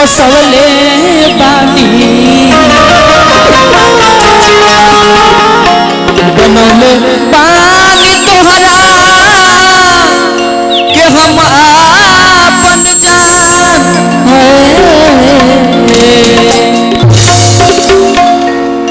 बसवले बानी बनौले पानी तोहरा के हम आपन जान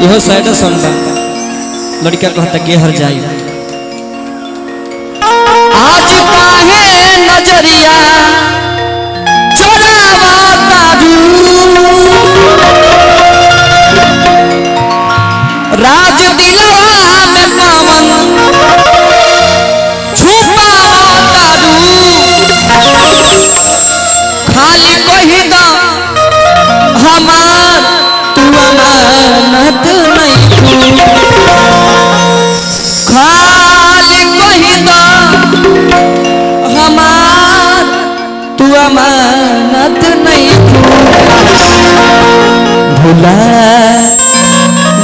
यह सैड सॉन्ग बा लड़का कहता के हर जाई आज काहे नजरिया चोरावा तारू राज दिलवा में पावन छुपावा तारू खाली कही दा हमार तू अमानत नहीं खाली कही दा हमार तू अमानत नहीं भुला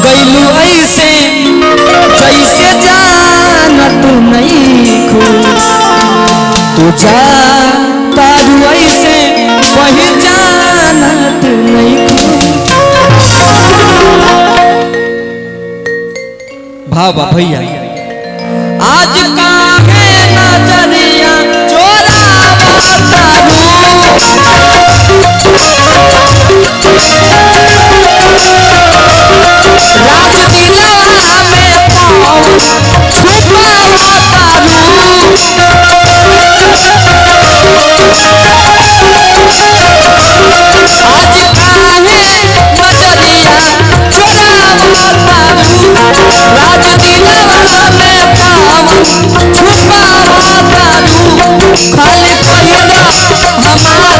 गईलू ऐसे जैसे जानत नहीं तू जा तारू ऐसे वही जानत नहीं भावा भैया आज काहे नजरिया चोरावा तारू राज दिलवा में पाँव छुपावा तारू आज काहे नजरिया चोरावा तारू राज दिलवा में पाँव छुपावा तारू खाली कही दा हमार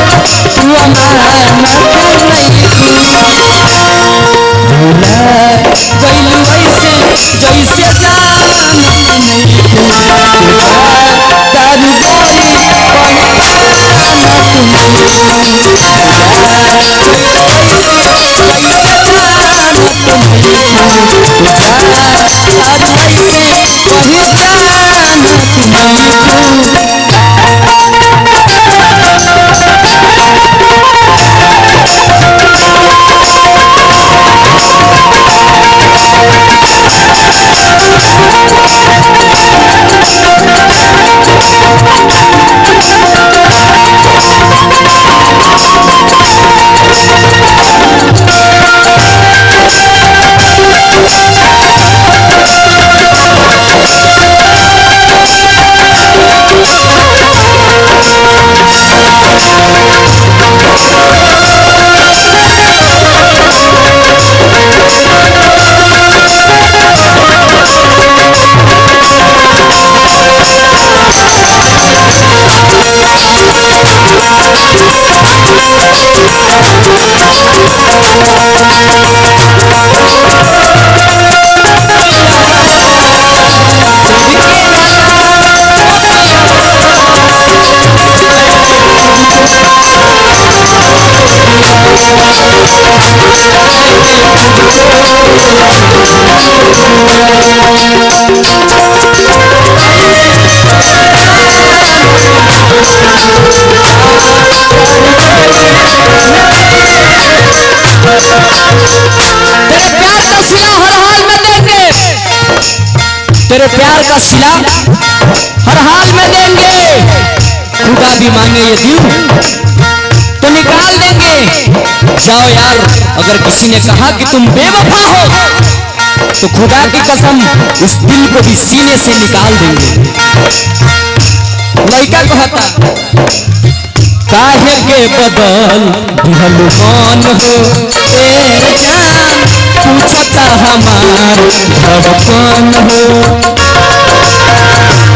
तू अमानत नहीं भूला गईलू ऐसे जैसे जानत नहीं तारू गोरी तेरे प्यार का सिला हर हाल में देंगे खुदा भी मांगे ये दिल तो निकाल देंगे जाओ यार अगर किसी ने कहा कि तुम बेवफा हो तो खुदा की कसम उस दिल को भी सीने से निकाल देंगे लड़का कहता काहे के बदल दिहल कौन हो ए जान पूछता हमार धड़कन हो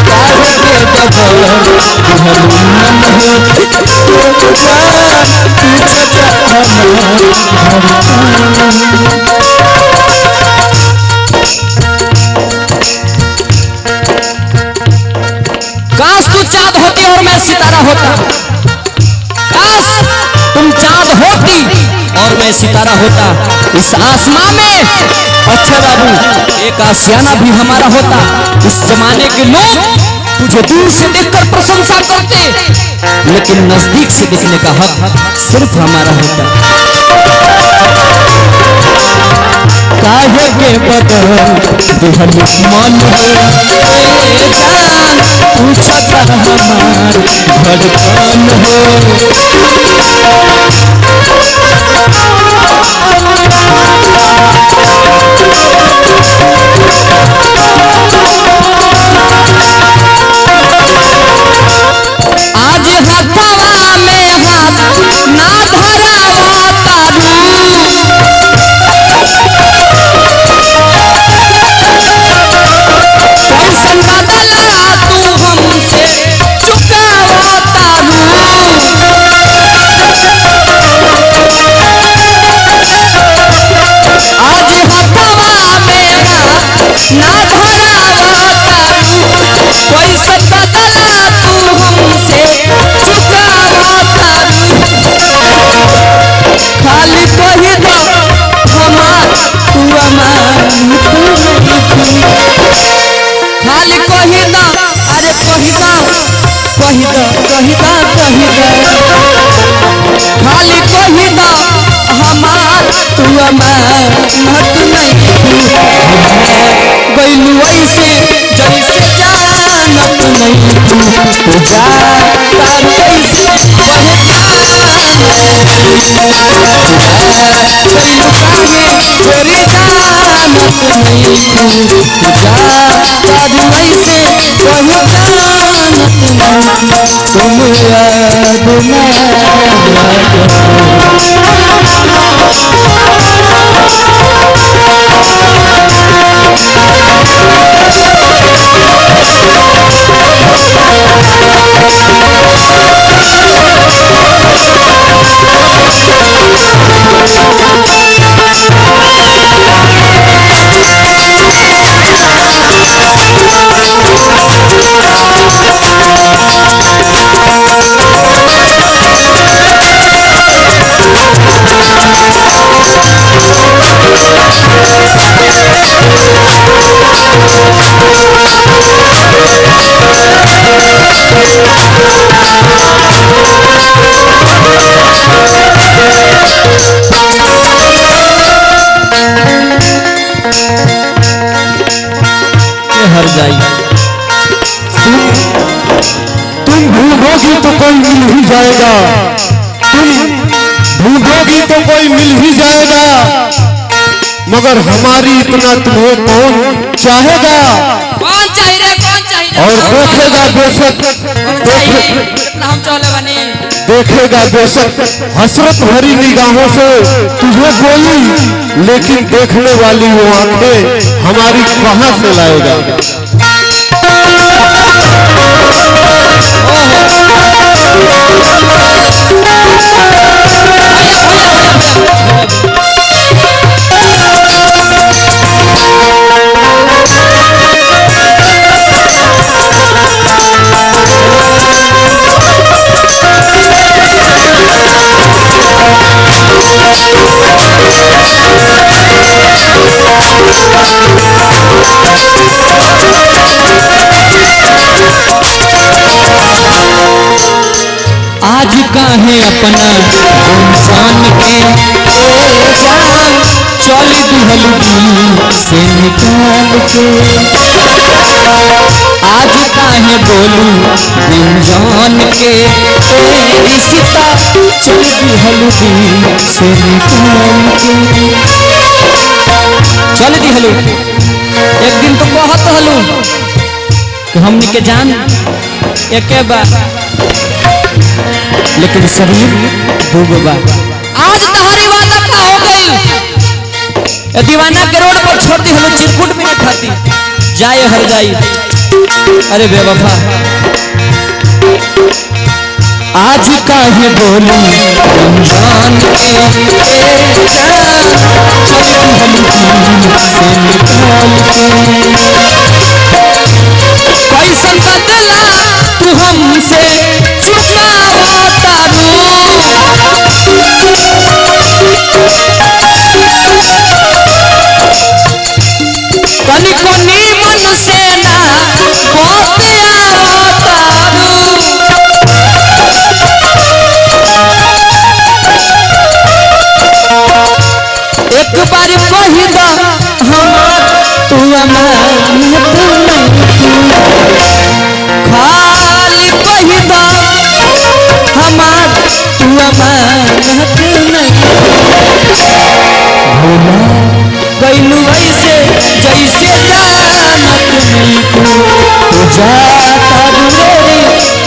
काहे के बदल दिहल कौन हो जान पूछता हमार काश तू चाँद होती और मैं सितारा होता काश तुम चाँद होती और मैं सितारा होता इस आसमां में अच्छे बाबू एक आशियाना भी हमारा होता इस जमाने के लोग तुझे दूर से देखकर प्रशंसा करते, लेकिन नजदीक से देखने का हक सिर्फ हमारा होता। काहे के बदल दिहल मन हो जान, पूछता हमार धड़कन आज हथवा में हाथ ना धरावा तारू, कैसन बदला तू हमसे चुकावा तारू। आज हथवा में हाथ ना धरावा तारू, कैसन बदला तू हमसे चुकावा तारू। खाली कही दो हमार तू अमान, खाली कही दो, अरे कही दो कही दो कही दो कही दो, खाली कही दो हमार तू अमान नहीं। गइलू ऐसे जैसे जानत नहीं, तू जा तार कैसे बहे हर जाई। तुम ढूंढोगी तो कोई मिल ही जाएगा, तुम ढूंढोगी तो कोई मिल ही जाएगा, मगर हमारी इतना तुम्हें कौन चाहेगा? कौन चाहिए रे, कौन चाहिए? और देखेगा बेशक, हम चले बने, देखेगा बेशक हसरत भरी निगाहों से तुझे कोई, लेकिन देखने वाली वो आंखें हमारी कहां से लाएगा? आज काहे अपना इंसान के जान चल दिहल से निकाल के। आज काहे बोलू इंसान के रिश्ता चल दिहल से निकाल के। चल दिहल एक दिन तो कहत हलू कि हमनी के जान एक बार, लेकिन शरीर डूब बा। आज तुम्हारी वादा का हो गई, दीवाना के रोड पर छोड़ दी हलो, चिरकुट भी नहीं खाती, जाए हर जाई। अरे बेवफा आज काहे बोलू रमजान के कैसन बदला तू हमसे चुकावा तारू। तनिको नीमन से ना बात आवा एक बार कही दो हमार तू अमानत नहीं खाली कही दो हमार तू अमानत नहीं भूला गइलू ऐसे जैसे जानत नहीं तू जाता मेरी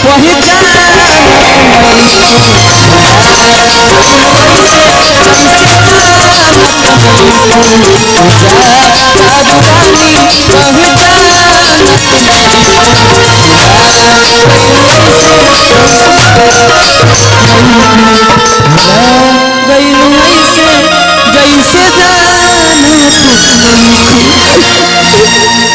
पहचान गइलू ऐसे जैसे जानत नहीं